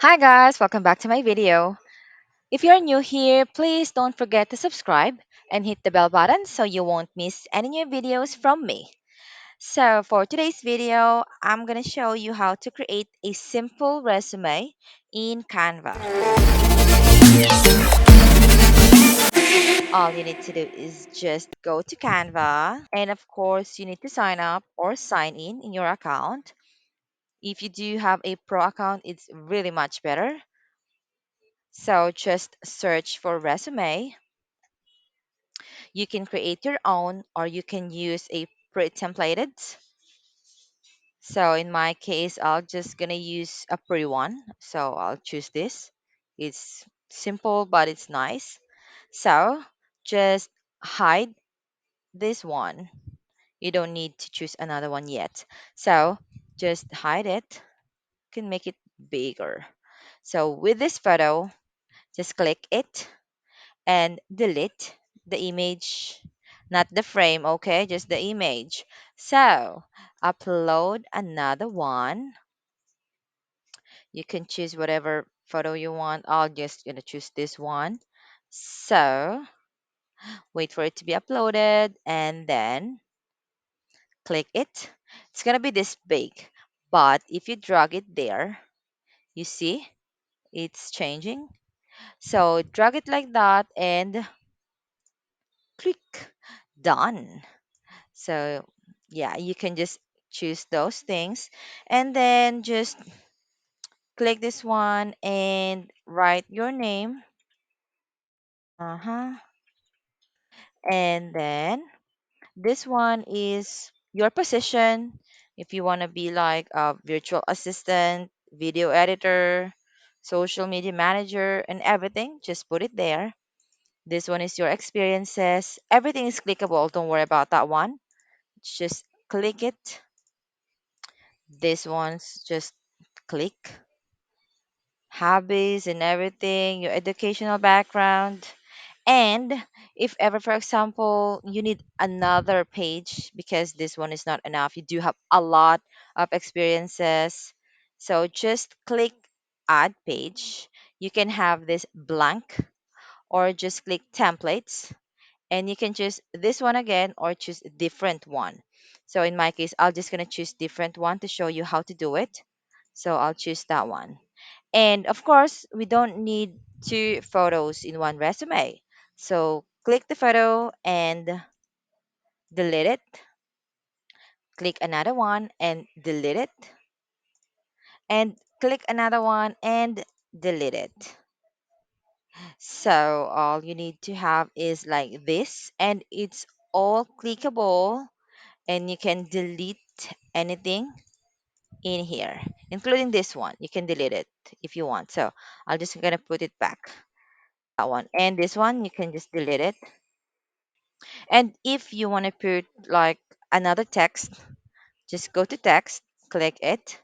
Hi guys, welcome back to my video. If you're new here, please don't forget to subscribe and hit the bell button so you won't miss any new videos from me. So for today's video, I'm going to show you how to create a simple resume in Canva. All you need to do is just go to Canva and of course you need to sign up or sign in your account. If you do have a pro account, it's really much better. So just search for resume. You can create your own or you can use a pre-templated. So in my case, I'll just gonna use a pre one. So I'll choose this. It's simple but it's nice. So just hide this one. You don't need to choose another one yet. So just hide it. You can make it bigger. So with this photo, just click it and delete the image, not the frame, okay? Just the image. So, upload another one. You can choose whatever photo you want. I'll just gonna choose this one. So, wait for it to be uploaded and then click it. It's gonna be this big, but if you drag it there, you see it's changing. So, drag it like that and click done. So, yeah, you can just choose those things and then just click this one and write your name. Uh-huh. And then this one is your position. If you want to be like a virtual assistant, video editor, social media manager, and everything, just put it there. This one is your experiences. Everything is clickable. Don't worry about that one. Just click it. This one's just click hobbies and everything, your educational background. And if ever, for example, you need another page because this one is not enough, you do have a lot of experiences. So just click add page. You can have this blank or just click templates and you can choose this one again or choose a different one. So in my case, I'll just gonna choose different one to show you how to do it. So I'll choose that one. And of course, we don't need two photos in one resume. So click the photo and delete it. Click another one and delete it. And click another one and delete it. So all you need to have is like this, and it's all clickable, and you can delete anything in here, including this one. You can delete it if you want. So I'll just gonna put it back. That one and this one, you can just delete it. And if you want to put like another text, just go to text, click it.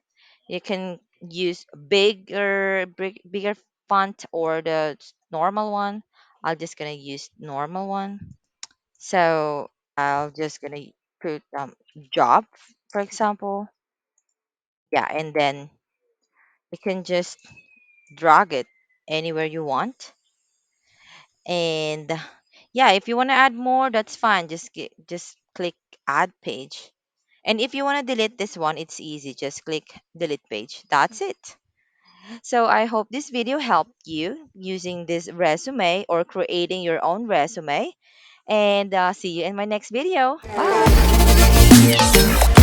You can use bigger font or the normal one. I'm just gonna use normal one. So I'll just gonna put job, for example. Yeah, and then you can just drag it anywhere you want. And yeah, if you want to add more, that's fine. Just click add page. And if you want to delete this one, it's easy. Just click delete page. That's it. So I hope this video helped you using this resume or creating your own resume. And see you in my next video. Bye.